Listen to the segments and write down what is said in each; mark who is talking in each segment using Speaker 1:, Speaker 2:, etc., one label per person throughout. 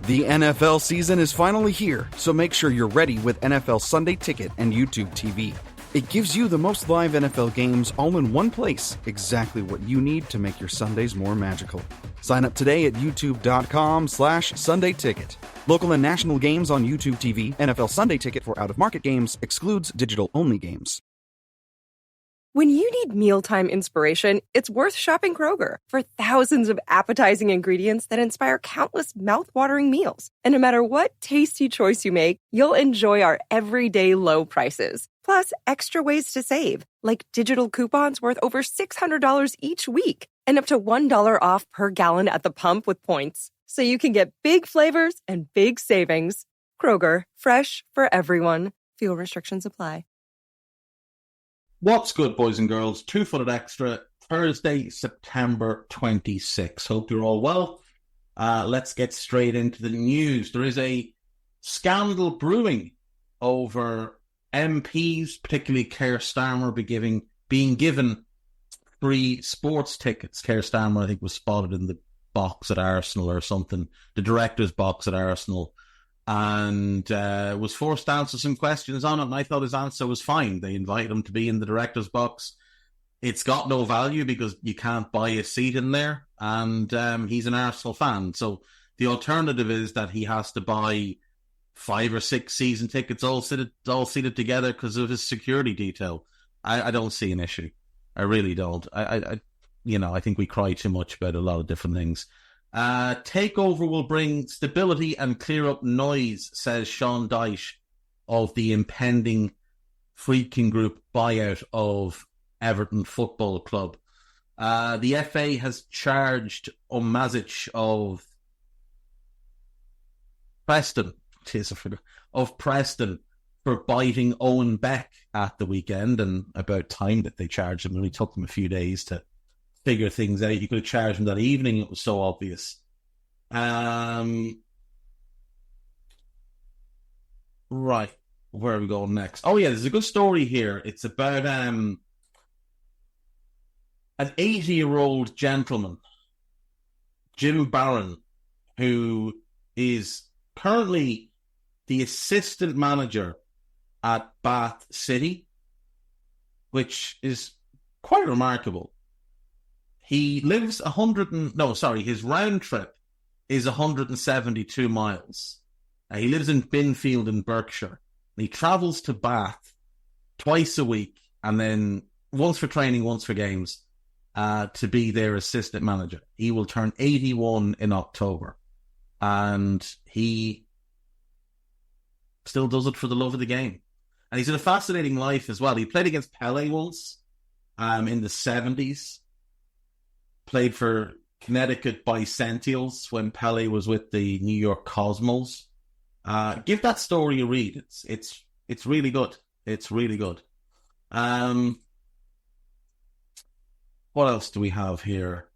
Speaker 1: The NFL season is finally here, so make sure you're ready with NFL Sunday Ticket and YouTube TV. It gives you the most live NFL games all in one place, exactly what you need to make your Sundays more magical. Sign up today at youtube.com/Sunday Ticket. Local and national games on YouTube TV. NFL Sunday Ticket for out-of-market games excludes digital-only games.
Speaker 2: When you need mealtime inspiration, it's worth shopping Kroger for thousands of appetizing ingredients that inspire countless mouth-watering meals. And no matter what tasty choice you make, you'll enjoy our everyday low prices. Plus, extra ways to save, like digital coupons worth over $600 each week and up to $1 off per gallon at the pump with points. So you can get big flavors and big savings. Kroger, fresh for everyone. Fuel restrictions apply.
Speaker 3: What's good, boys and girls? Two-Footed Extra, Thursday, September 26th. Hope you're all well. Let's get straight into the news. There is a scandal brewing over MPs, particularly Keir Starmer, being given free sports tickets. Keir Starmer, I think, was spotted in the box at Arsenal or something, the director's box at Arsenal, and was forced to answer some questions on it, and I thought his answer was fine. They invited him to be in the director's box. It's got no value because you can't buy a seat in there, and he's an Arsenal fan. So the alternative is that he has to buy 5 or 6 season tickets all seated together because of his security detail. I don't see an issue. I really don't. I think we cry too much about a lot of different things. Takeover will bring stability and clear up noise, says Sean Dyche of the impending Friedkin Group buyout of Everton Football Club. The FA has charged Mazic of Preston for biting Owen Beck at the weekend, and about time that they charged him. It only took them a few days to figure things out. You could have charged him that evening. It was so obvious. Right. Where are we going next? Oh, yeah, there's a good story here. It's about an 80-year-old gentleman, Jim Barron, who is currently the assistant manager at Bath City, which is quite remarkable. He lives his round trip is 172 miles. He lives in Binfield in Berkshire. And he travels to Bath twice a week, and then once for training, once for games, to be their assistant manager. He will turn 81 in October, and he still does it for the love of the game. And he's had a fascinating life as well. He played against Pele once in the 70s. Played for Connecticut Bicentennials when Pele was with the New York Cosmos. Give that story a read. It's really good. It's really good. What else do we have here?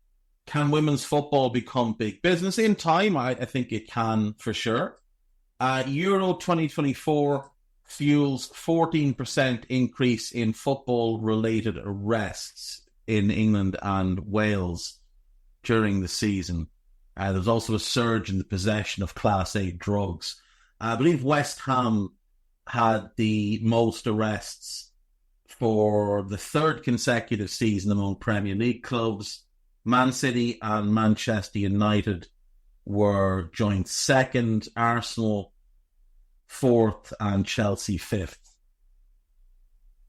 Speaker 3: Can women's football become big business in time? I think it can for sure. Euro 2024 fuels 14% increase in football-related arrests in England and Wales during the season. There's also a surge in the possession of Class A drugs. I believe West Ham had the most arrests for the third consecutive season among Premier League clubs. Man City and Manchester United were joint second, Arsenal fourth, and Chelsea fifth.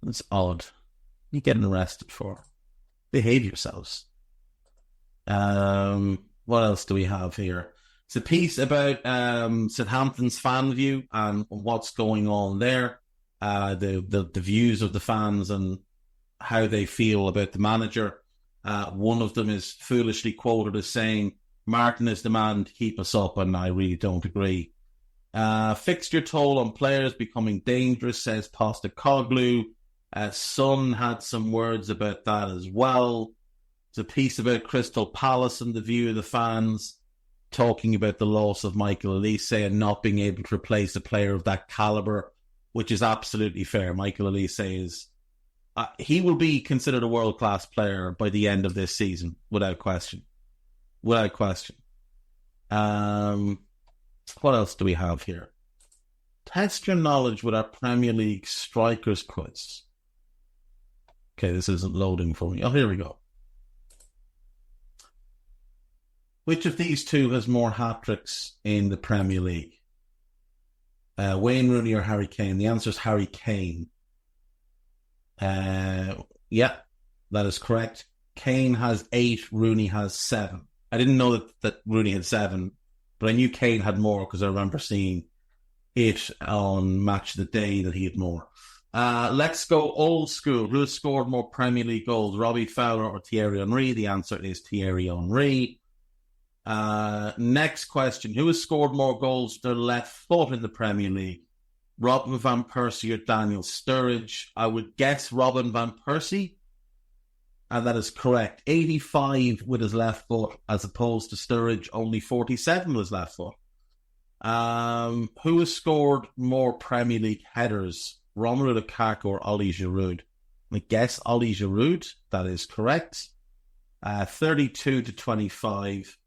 Speaker 3: That's odd. What are you getting arrested for? Behave yourselves. What else do we have here? It's a piece about Southampton's fan view and what's going on there. The views of the fans and how they feel about the manager. One of them is foolishly quoted as saying, "Martin is the man to keep us up," and I really don't agree. Fixture toll on players becoming dangerous, says Postecoglou. Son had some words about that as well. There's a piece about Crystal Palace and the view of the fans, talking about the loss of Michael Elise and not being able to replace a player of that calibre, which is absolutely fair. Michael Elise is... he will be considered a world-class player by the end of this season, without question. Without question. What What else do we have here? Test your knowledge with our Premier League strikers quiz. Okay, this isn't loading for me. Oh, here we go. Which of these two has more hat-tricks in the Premier League? Wayne Rooney or Harry Kane? The answer is Harry Kane. Yeah, that is correct. Kane has 8, Rooney has 7. I didn't know that Rooney had 7, but I knew Kane had more because I remember seeing it on Match of the Day that he had more. Let's go old school. Who has scored more Premier League goals, Robbie Fowler or Thierry Henry? The answer is Thierry Henry. Next question. Who has scored more goals with their left foot in the Premier League? Robin van Persie or Daniel Sturridge? I would guess Robin van Persie. And that is correct. 85 with his left foot as opposed to Sturridge, only 47 with his left foot. Who has scored more Premier League headers? Romelu Lukaku or Oli Giroud? I guess Oli Giroud. That is correct. 32 to 25.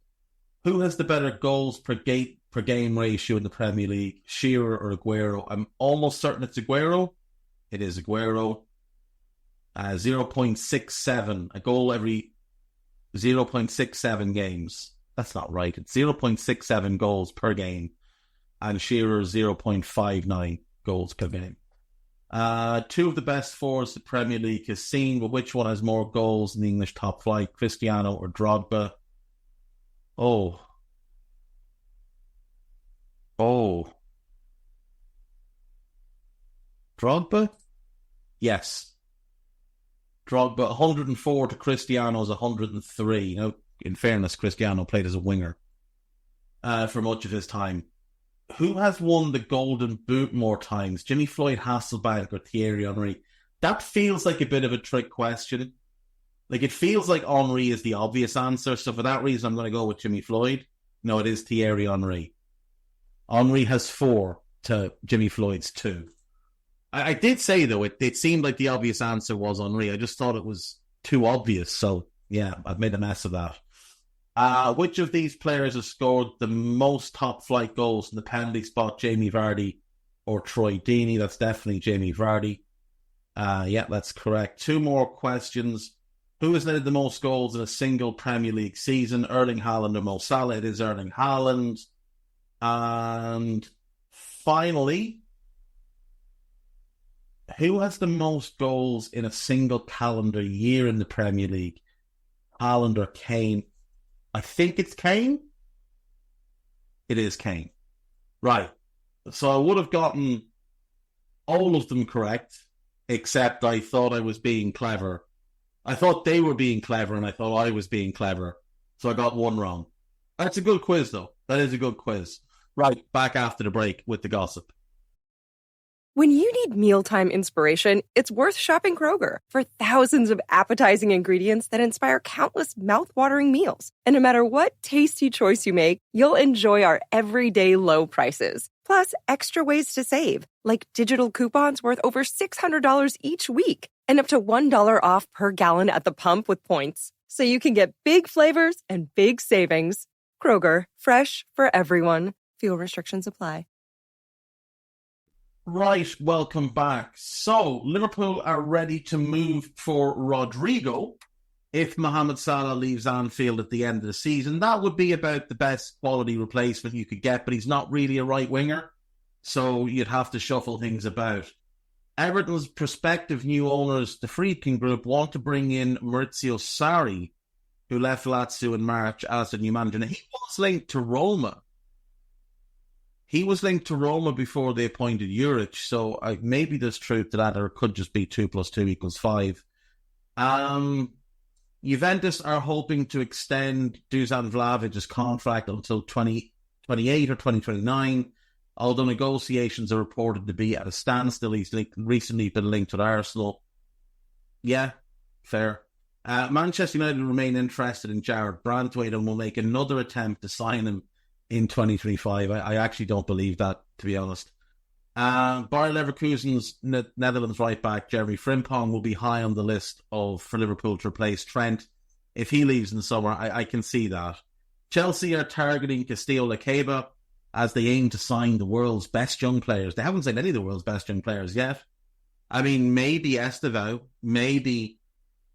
Speaker 3: Who has the better goals per game ratio in the Premier League? Shearer or Aguero? I'm almost certain it's Aguero. It is Aguero. 0.67. A goal every 0.67 games. That's not right. It's 0.67 goals per game. And Shearer 0.59 goals per game. Two of the best forwards the Premier League has seen, but which one has more goals in the English top flight? Cristiano or Drogba? Oh. Drogba? Yes. Drogba, 104 to Cristiano's 103. Now, in fairness, Cristiano played as a winger for much of his time. Who has won the Golden Boot more times? Jimmy Floyd, Hasselbank, or Thierry Henry? That feels like a bit of a trick question. Like, it feels like Henry is the obvious answer, so for that reason, I'm going to go with Jimmy Floyd. No, it is Thierry Henry. Henry has 4 to Jimmy Floyd's 2. I did say, though, it seemed like the obvious answer was Henry. I just thought it was too obvious, so yeah, I've made a mess of that. Which of these players has scored the most top-flight goals in the penalty spot? Jamie Vardy or Troy Deeney? That's definitely Jamie Vardy. Yeah, that's correct. 2 more questions. Who has led the most goals in a single Premier League season? Erling Haaland or Mo Salah? It is Erling Haaland. And finally, who has the most goals in a single calendar year in the Premier League? Haaland or Kane? I think it's Kane. It is Kane. Right. So I would have gotten all of them correct, except I thought I was being clever. I thought they were being clever, and I thought I was being clever. So I got one wrong. That's a good quiz, though. That is a good quiz. Right, back after the break with the gossip.
Speaker 2: When you need mealtime inspiration, it's worth shopping Kroger for thousands of appetizing ingredients that inspire countless mouth-watering meals. And no matter what tasty choice you make, you'll enjoy our everyday low prices. Plus, extra ways to save, like digital coupons worth over $600 each week and up to $1 off per gallon at the pump with points. So you can get big flavors and big savings. Kroger, fresh for everyone. Fuel restrictions apply.
Speaker 3: Right, welcome back. So, Liverpool are ready to move for Rodrygo. If Mohamed Salah leaves Anfield at the end of the season, that would be about the best quality replacement you could get, but he's not really a right winger, so you'd have to shuffle things about. Everton's prospective new owners, the Friedkin Group, want to bring in Maurizio Sarri, who left Lazio in March as the new manager. Now, he was linked to Roma. He was linked to Roma before they appointed Juric, so maybe there's truth to that, or it could just be 2 + 2 = 5. Juventus are hoping to extend Dusan Vlavic's contract until 2028 or 2029, although negotiations are reported to be at a standstill. He's recently been linked with Arsenal. Yeah, fair. Manchester United remain interested in Jared Brandtwaite and will make another attempt to sign him in 2025. I actually don't believe that, to be honest. Bayer Leverkusen's Netherlands right back Jeremy Frimpong will be high on the list for Liverpool to replace Trent. If he leaves in the summer, I can see that. Chelsea are targeting Castillo Lacaba. as they aim to sign the world's best young players. They haven't signed any of the world's best young players yet. I mean, maybe Estevao, maybe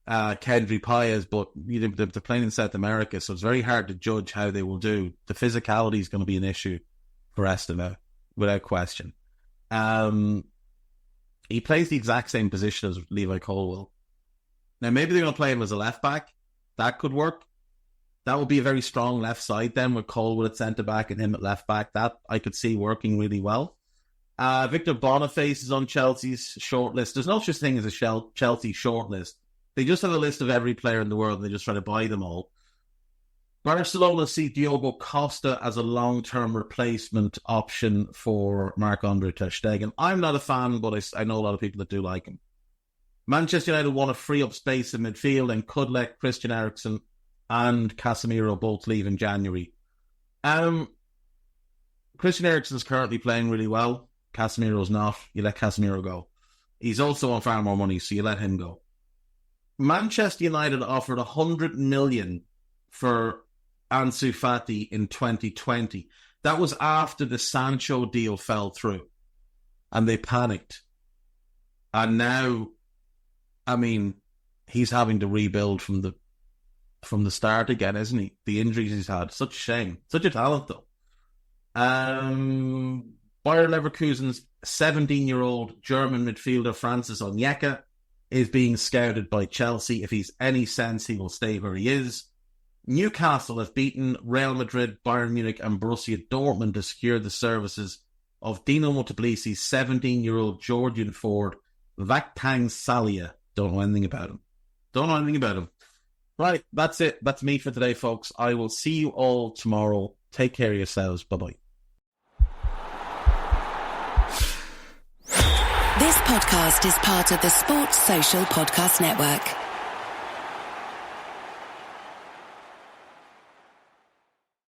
Speaker 3: Kedri Páez, but they're playing in South America, so it's very hard to judge how they will do. The physicality is going to be an issue for Estevao, without question. He plays the exact same position as Levi Colwill. Now, maybe they're going to play him as a left-back. That could work. That would be a very strong left side then, with Colwill at centre-back and him at left-back. That I could see working really well. Victor Boniface is on Chelsea's shortlist. There's no such thing as a Chelsea shortlist. They just have a list of every player in the world and they just try to buy them all. Barcelona see Diogo Costa as a long-term replacement option for Marc-Andre ter Stegen. I'm not a fan, but I know a lot of people that do like him. Manchester United want to free up space in midfield and could let Christian Eriksen and Casemiro both leave in January. Christian Eriksen's currently playing really well. Casemiro's not. You let Casemiro go. He's also on far more money, so you let him go. Manchester United offered 100 million for Ansu Fati in 2020. That was after the Sancho deal fell through, and they panicked. And now, I mean, he's having to rebuild from the start again, isn't he? The injuries he's had, such a shame, such a talent though. Bayer Leverkusen's 17-year-old German midfielder Francis Onyeka is being scouted by Chelsea. If he's any sense, he will stay where he is. Newcastle have beaten Real Madrid, Bayern Munich and Borussia Dortmund to secure the services of Dino Tbilissi's 17-year-old Georgian forward Vakhtang Salia. Don't know anything about him. Right, that's it. That's me for today, folks. I will see you all tomorrow. Take care of yourselves. Bye-bye.
Speaker 4: This podcast is part of the Sports Social Podcast Network.